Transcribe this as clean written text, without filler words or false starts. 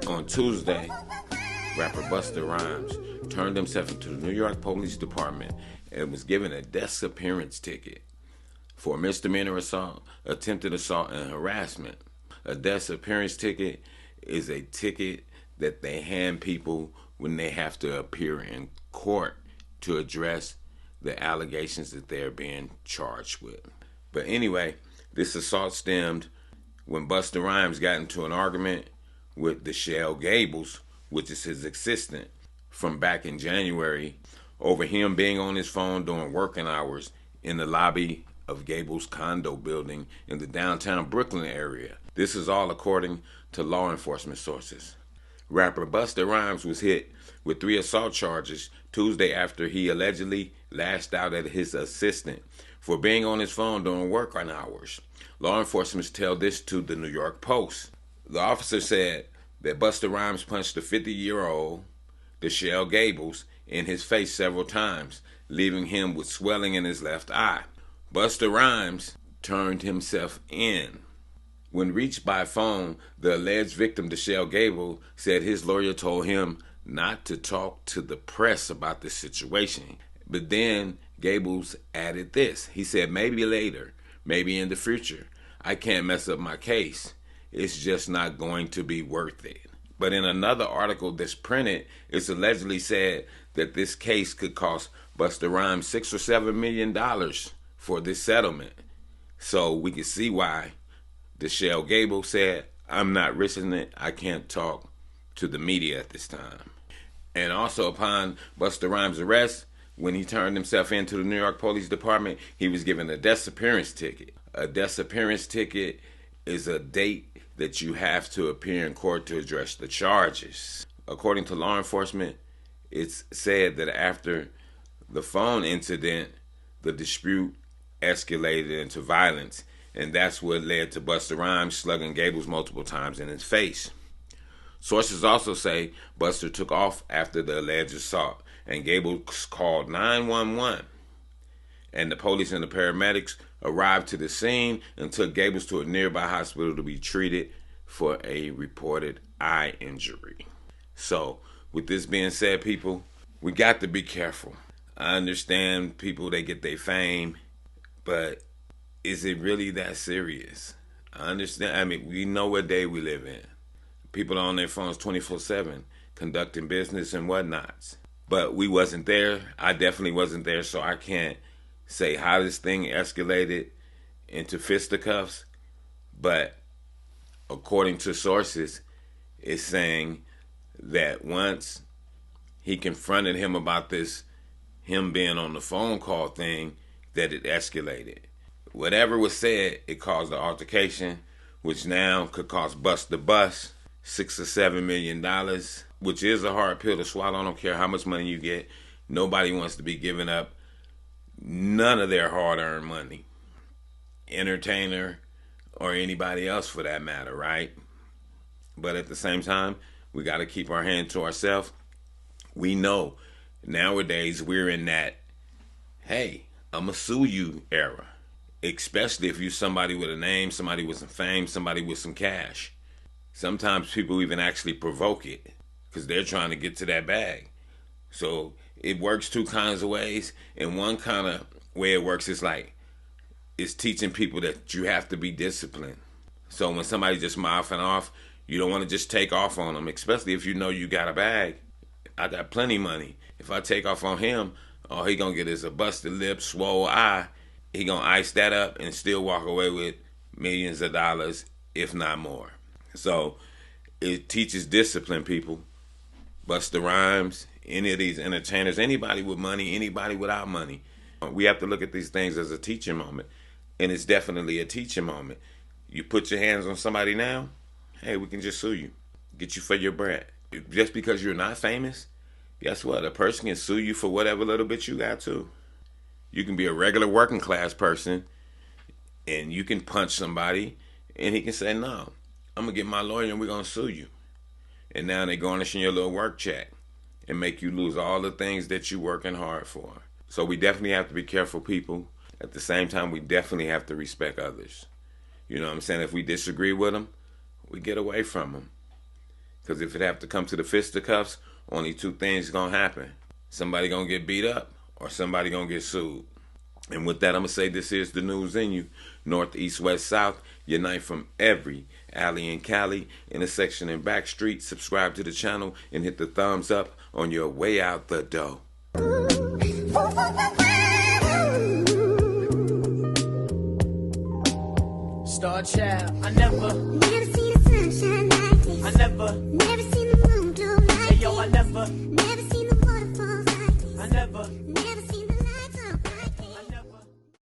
On Tuesday, rapper Busta Rhymes turned himself into the New York Police Department and was given a disappearance ticket for misdemeanor assault, attempted assault, and harassment. A disappearance ticket is a ticket that they hand people when they have to appear in court to address the allegations that they're being charged with. But anyway, this assault stemmed when Busta Rhymes got into an argument with Deshelle Gables, which is his assistant, from back in January over him being on his phone during working hours in the lobby of Gables' condo building in the downtown Brooklyn area. This is all according to law enforcement sources. Rapper Busta Rhymes was hit with 3 assault charges Tuesday after he allegedly lashed out at his assistant for being on his phone during working hours. Law enforcement tell this to the New York Post. The officer said that Busta Rhymes punched the 50-year-old Deshelle Gables in his face several times, leaving him with swelling in his left eye. Busta Rhymes turned himself in. When reached by phone, the alleged victim, Deshelle Gables, said his lawyer told him not to talk to the press about the situation. But then Gables added this. He said, maybe later, maybe in the future. I can't mess up my case. It's just not going to be worth it. But in another article that's printed, it's allegedly said that this case could cost Busta Rhymes $6 or $7 million for this settlement. So we can see why Deshelle Gables said, I'm not risking it. I can't talk to the media at this time. And also upon Busta Rhymes' arrest, when he turned himself into the New York Police Department, he was given a disappearance ticket. A disappearance ticket is a date that you have to appear in court to address the charges. According to law enforcement, it's said that after the phone incident, the dispute escalated into violence, and that's what led to Busta Rhymes slugging Gables multiple times in his face. Sources also say Busta took off after the alleged assault, and Gables called 911. And the police and the paramedics arrived to the scene and took Gables to a nearby hospital to be treated for a reported eye injury. So, with this being said, people, we got to be careful. I understand people, they get their fame, but is it really that serious? I understand. I mean, we know what day we live in. People are on their phones 24/7, conducting business and whatnots. But we wasn't there. I definitely wasn't there, so I can't say how this thing escalated into fisticuffs. But according to sources, it's saying that once he confronted him about this, him being on the phone call thing, that it escalated. Whatever was said, it caused the altercation, which now could cost Busta Bus $6 or $7 million, which is a hard pill to swallow. I don't care how much money you get. Nobody wants to be giving up none of their hard-earned money. Entertainer or anybody else for that matter, right? But at the same time, we got to keep our hand to ourselves. We know nowadays we're in that, hey, I'm going to sue you era. Especially if you're somebody with a name, somebody with some fame, somebody with some cash. Sometimes people even actually provoke it because they're trying to get to that bag. So it works 2 kinds of ways. And one kind of way it works is like, it's teaching people that you have to be disciplined. So when somebody just mouthing off, you don't want to just take off on them, especially if you know you got a bag. I got plenty money. If I take off on him, all he gonna get is a busted lip, swole eye. He gonna ice that up and still walk away with millions of dollars, if not more. So it teaches discipline, people. Busta Rhymes, any of these entertainers, anybody with money, anybody without money. We have to look at these things as a teaching moment. And it's definitely a teaching moment. You put your hands on somebody now, hey, we can just sue you. Get you for your bread. Just because you're not famous, guess what? A person can sue you for whatever little bit you got too. You can be a regular working class person and you can punch somebody and he can say, no, I'm going to get my lawyer and we're going to sue you. And now they're garnishing your little work check and make you lose all the things that you're working hard for. So we definitely have to be careful, people. At the same time, we definitely have to respect others. You know what I'm saying? If we disagree with them, we get away from them. Because if it have to come to the fisticuffs, only two things gonna happen. Somebody gonna get beat up or somebody gonna get sued. And with that, I'm gonna say this is the news in you. North, east, west, south, unite from every alley in Cali, intersection and back street. Subscribe to the channel and hit the thumbs up on your way out the door. Star Child, I never see the sunshine like this. I never